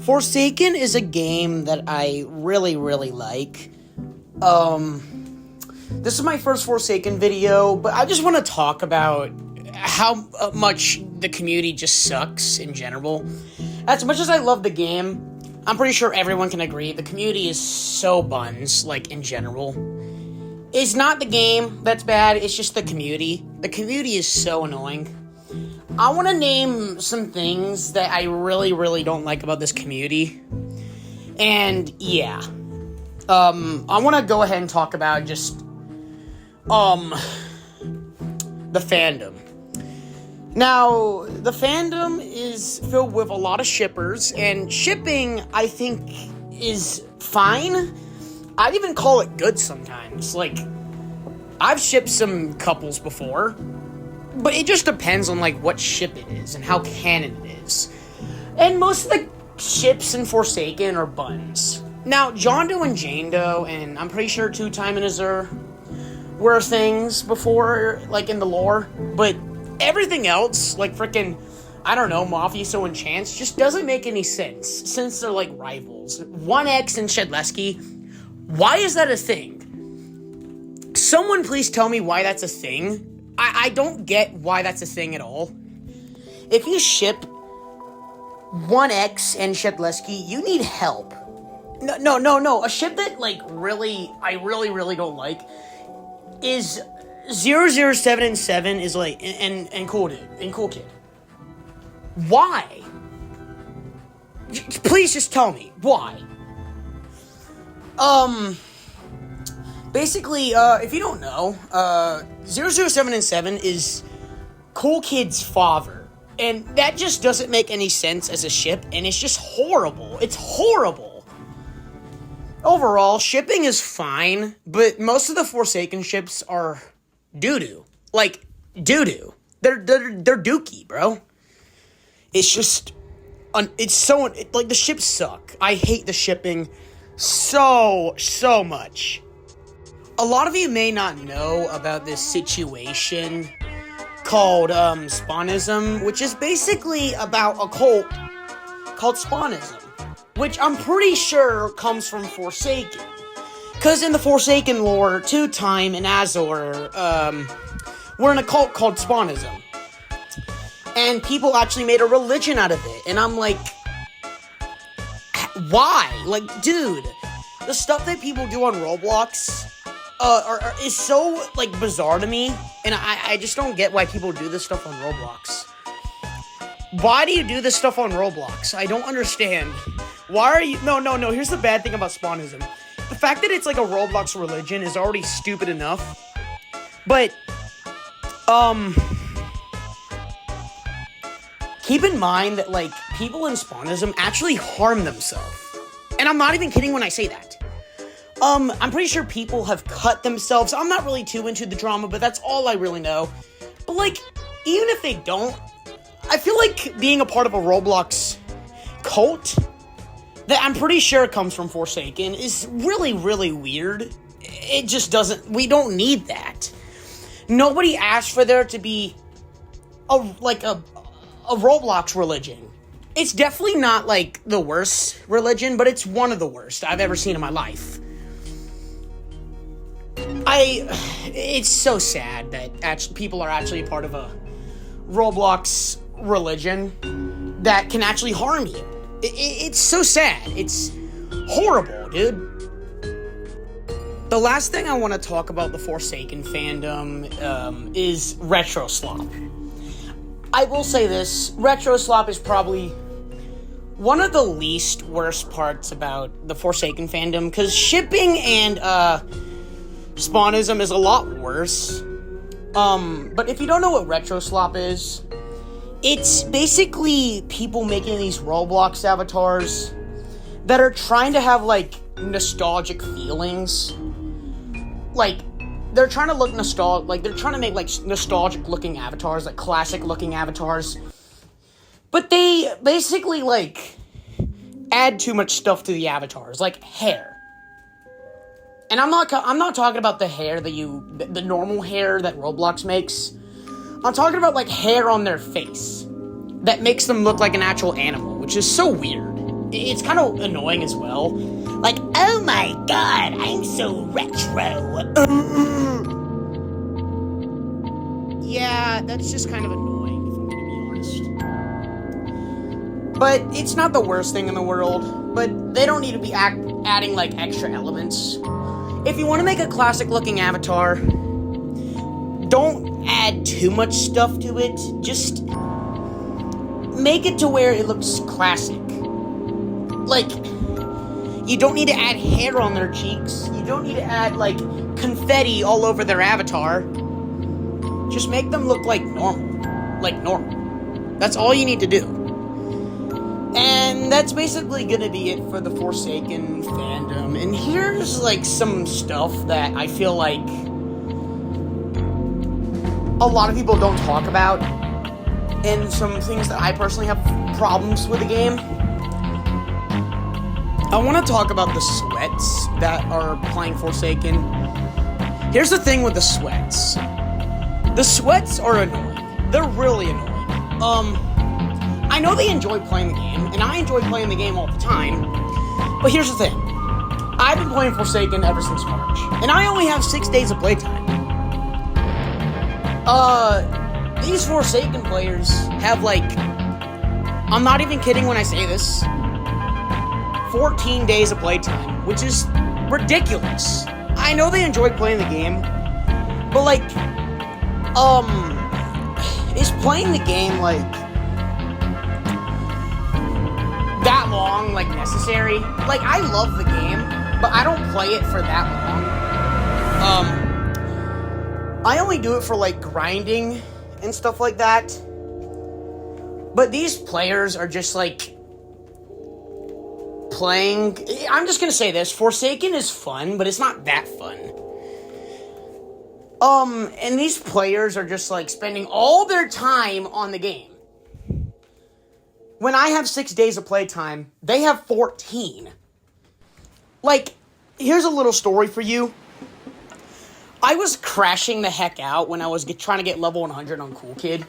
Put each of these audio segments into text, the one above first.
Forsaken is a game that I really, really like. This is my first Forsaken video, but I just want to talk about how much the community just sucks in general. As much as I love the game, I'm pretty sure everyone can agree the community is so buns, like, in general. It's not the game that's bad, it's just the community. The community is so annoying. I want to name some things that I really, really don't like about this community. And, yeah. I want to go ahead and talk about just, the fandom. Now, the fandom is filled with a lot of shippers, and shipping, I think, is fine. I'd even call it good sometimes. Like, I've shipped some couples before, but it just depends on, like, what ship it is and how canon it is. And most of the ships in Forsaken are buns. Now, John Doe and Jane Doe, and I'm pretty sure Two Time and Azure were things before, like, in the lore, but everything else, like frickin', I don't know, Mafioso and Chance, just doesn't make any sense, since they're, like, rivals. 1X and Shedlesky, why is that a thing? Someone please tell me why that's a thing. I don't get why that's a thing at all. If you ship 1X and Shedlesky, you need help. No. A ship that, like, I really don't like is 007 and 7 is, like, and Cool Kid. Why? Please just tell me. Why? Basically, if you don't know, 007 and 7 is Cool Kid's father. And that just doesn't make any sense as a ship, and it's just horrible. It's horrible. Overall, shipping is fine, but most of the Forsaken ships are doo-doo. Like, doo-doo. They're dookie, bro. It's just, it's so, like, the ships suck. I hate the shipping so much. A lot of you may not know about this situation called, Spawnism, which is basically about a cult called Spawnism, which I'm pretty sure comes from Forsaken. Because in the Forsaken lore, Two Time and Azure, were in a cult called Spawnism. And people actually made a religion out of it. And I'm like, why? Like, dude, the stuff that people do on Roblox is so, like, bizarre to me. And I just don't get why people do this stuff on Roblox. Why do you do this stuff on Roblox? I don't understand. Why are you... No. Here's the bad thing about Spawnism. The fact that it's, like, a Roblox religion is already stupid enough. But, keep in mind that, like, people in Spawnism actually harm themselves. And I'm not even kidding when I say that. I'm pretty sure people have cut themselves. I'm not really too into the drama, but that's all I really know. But, like, even if they don't, I feel like being a part of a Roblox cult that I'm pretty sure comes from Forsaken is really, really weird. It just doesn't, we don't need that. Nobody asked for there to be a Roblox religion. It's definitely not, like, the worst religion, but it's one of the worst I've ever seen in my life. It's so sad that people are actually a part of a Roblox religion that can actually harm you. It's so sad. It's horrible, dude. The last thing I want to talk about the Forsaken fandom is retro slop. I will say this, retro slop is probably one of the least worst parts about the Forsaken fandom, because shipping and Spawnism is a lot worse. But if you don't know what retro slop is, it's basically people making these Roblox avatars that are trying to have, like, nostalgic feelings. Like, they're trying to look nostalgic, like, they're trying to make, like, nostalgic-looking avatars, like, classic-looking avatars. But they basically, like, add too much stuff to the avatars, like hair. And I'm not talking about the hair the normal hair that Roblox makes. I'm talking about, like, hair on their face that makes them look like an actual animal, which is so weird. it's kind of annoying as well. Like, oh my god, I'm so retro. Yeah, that's just kind of annoying, if I'm going to be honest. But it's not the worst thing in the world. But they don't need to be adding, like, extra elements. If you want to make a classic-looking avatar, don't add too much stuff to it. Just make it to where it looks classic. Like, you don't need to add hair on their cheeks. You don't need to add, like, confetti all over their avatar. Just make them look like normal. Like normal. That's all you need to do. And that's basically gonna be it for the Forsaken fandom. And here's, like, some stuff that I feel like a lot of people don't talk about. And some things that I personally have problems with the game. I want to talk about the sweats that are playing Forsaken. Here's the thing with the sweats. The sweats are annoying. They're really annoying. I know they enjoy playing the game, and I enjoy playing the game all the time, but here's the thing. I've been playing Forsaken ever since March, and I only have 6 days of playtime. These Forsaken players have, like, I'm not even kidding when I say this, 14 days of playtime, which is ridiculous. I know they enjoy playing the game, but, like, is playing the game, like, that long, like, necessary? Like, I love the game, but I don't play it for that long. I only do it for, like, grinding and stuff like that. But these players are just, like, playing. I'm just gonna say this. Forsaken is fun, but it's not that fun. And these players are just, like, spending all their time on the game. When I have 6 days of playtime, they have 14. Like, here's a little story for you. I was crashing the heck out when I was trying to get level 100 on Cool Kid.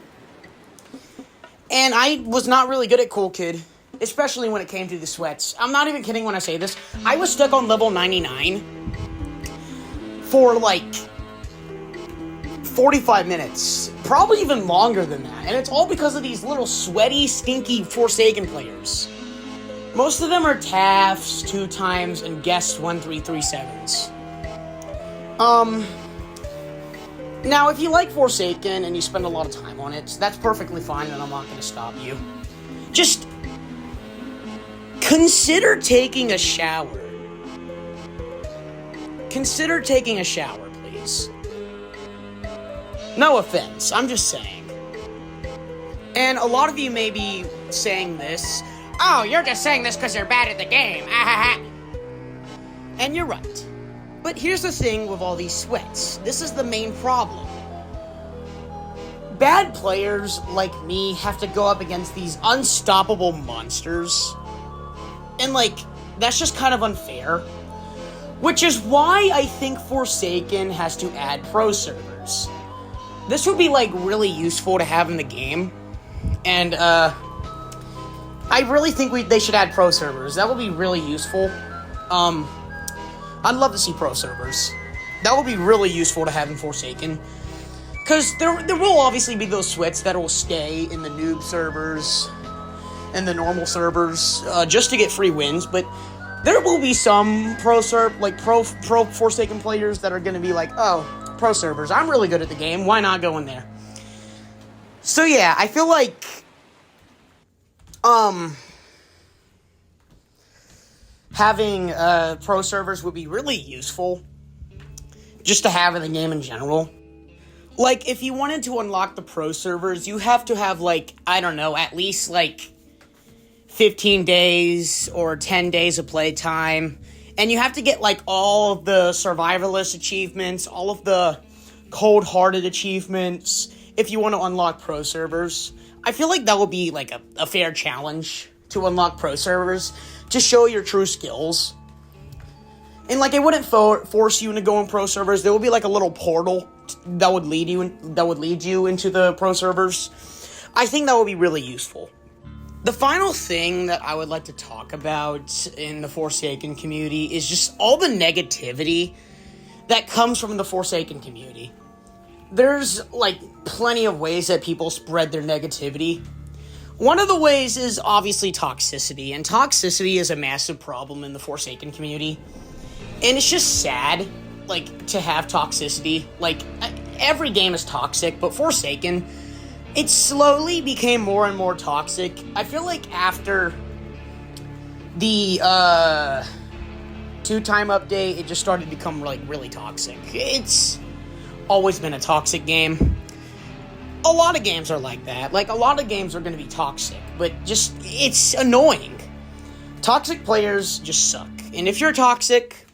And I was not really good at Cool Kid, especially when it came to the sweats. I'm not even kidding when I say this. I was stuck on level 99 for, like, 45 minutes. Probably even longer than that. And it's all because of these little sweaty, stinky Forsaken players. Most of them are TAFs, 2x, and Guest 1337s. Now, if you like Forsaken and you spend a lot of time on it, that's perfectly fine, and I'm not going to stop you. Just consider taking a shower. Consider taking a shower, please. No offense, I'm just saying. And a lot of you may be saying this, oh, you're just saying this because you're bad at the game, And you're right. But here's the thing with all these sweats. This is the main problem. Bad players like me have to go up against these unstoppable monsters. And, like, that's just kind of unfair. Which is why I think Forsaken has to add pro servers. This would be, like, really useful to have in the game. And, I really think they should add pro servers. That would be really useful. I'd love to see pro servers. That would be really useful to have in Forsaken. Because there will obviously be those sweats that will stay in the noob servers and the normal servers just to get free wins. But there will be some pro Forsaken players that are going to be like, oh, pro servers, I'm really good at the game. Why not go in there? So yeah, I feel like having pro servers would be really useful just to have in the game in general. Like, if you wanted to unlock the pro servers, you have to have, like, I don't know, at least, like, 15 days or 10 days of playtime. And you have to get, like, all of the survivalist achievements, all of the cold-hearted achievements, if you want to unlock pro servers. I feel like that would be, like, a fair challenge to unlock pro servers, to show your true skills. And, like, it wouldn't force you into going pro servers. There would be, like, a little portal that would lead you into the pro servers. I think that would be really useful. The final thing that I would like to talk about in the Forsaken community is just all the negativity that comes from the Forsaken community. There's, like, plenty of ways that people spread their negativity. One of the ways is obviously toxicity, and toxicity is a massive problem in the Forsaken community. And it's just sad, like, to have toxicity. Like, every game is toxic, but Forsaken, it slowly became more and more toxic. I feel like after the, 2-time update, it just started to become, like, really toxic. It's always been a toxic game. A lot of games are like that. Like, a lot of games are going to be toxic, but just, it's annoying. Toxic players just suck. And if you're toxic,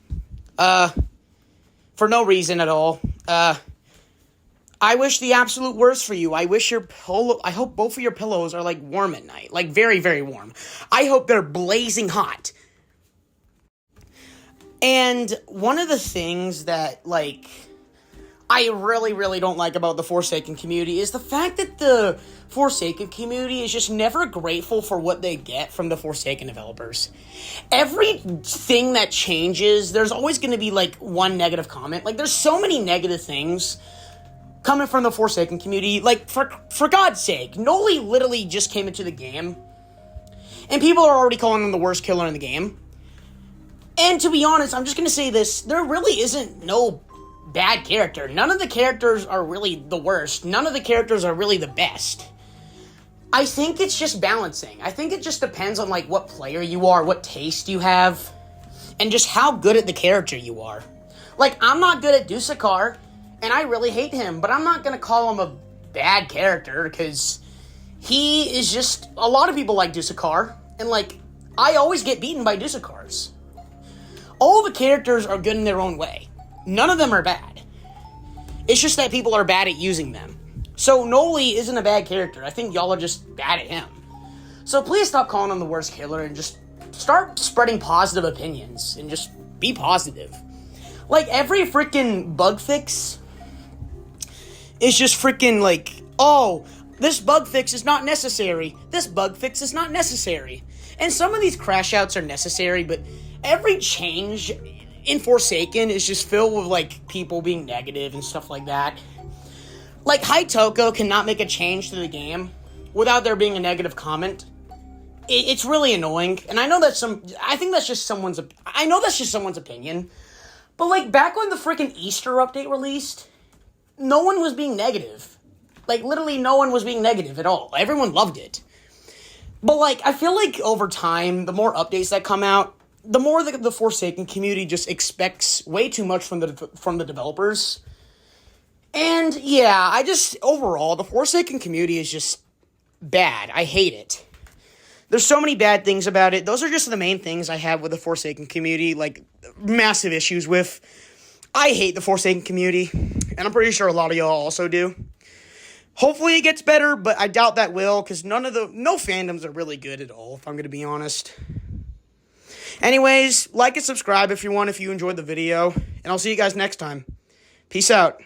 for no reason at all, I wish the absolute worst for you. I hope both of your pillows are, like, warm at night. Like, very, very warm. I hope they're blazing hot. And one of the things that, like, I really, really don't like about the Forsaken community is the fact that the Forsaken community is just never grateful for what they get from the Forsaken developers. Everything that changes, there's always going to be, like, one negative comment. Like, there's so many negative things coming from the Forsaken community. Like, for God's sake, Noli literally just came into the game, and people are already calling him the worst killer in the game. And to be honest, I'm just going to say this, there really isn't no bad character. None of the characters are really the worst. None of the characters are really the best. I think it's just balancing. I think it just depends on, like, what player you are, what taste you have, and just how good at the character you are. Like, I'm not good at Dusakar, and I really hate him, but I'm not going to call him a bad character, because he is just, a lot of people like Dusakar, and, like, I always get beaten by Dusakars. All the characters are good in their own way. None of them are bad. It's just that people are bad at using them. So Noli isn't a bad character. I think y'all are just bad at him. So please stop calling him the worst killer and just start spreading positive opinions and just be positive. Like, every freaking bug fix is just freaking like, oh, this bug fix is not necessary. This bug fix is not necessary. And some of these crash outs are necessary, but every change in Forsaken is just filled with, like, people being negative and stuff like that. Like, Haitoko cannot make a change to the game without there being a negative comment. It's really annoying, and I know that's just someone's opinion. But, like, back when the freaking Easter update released, no one was being negative. Like, literally no one was being negative at all. Everyone loved it. But, like, I feel like over time, the more updates that come out, the more the Forsaken community just expects way too much from the developers. And, yeah, overall, the Forsaken community is just bad. I hate it. There's so many bad things about it. Those are just the main things I have with the Forsaken community, like, massive issues with. I hate the Forsaken community, and I'm pretty sure a lot of y'all also do. Hopefully it gets better, but I doubt that will, because no fandoms are really good at all, if I'm going to be honest. Anyways, like and subscribe if you enjoyed the video, and I'll see you guys next time. Peace out.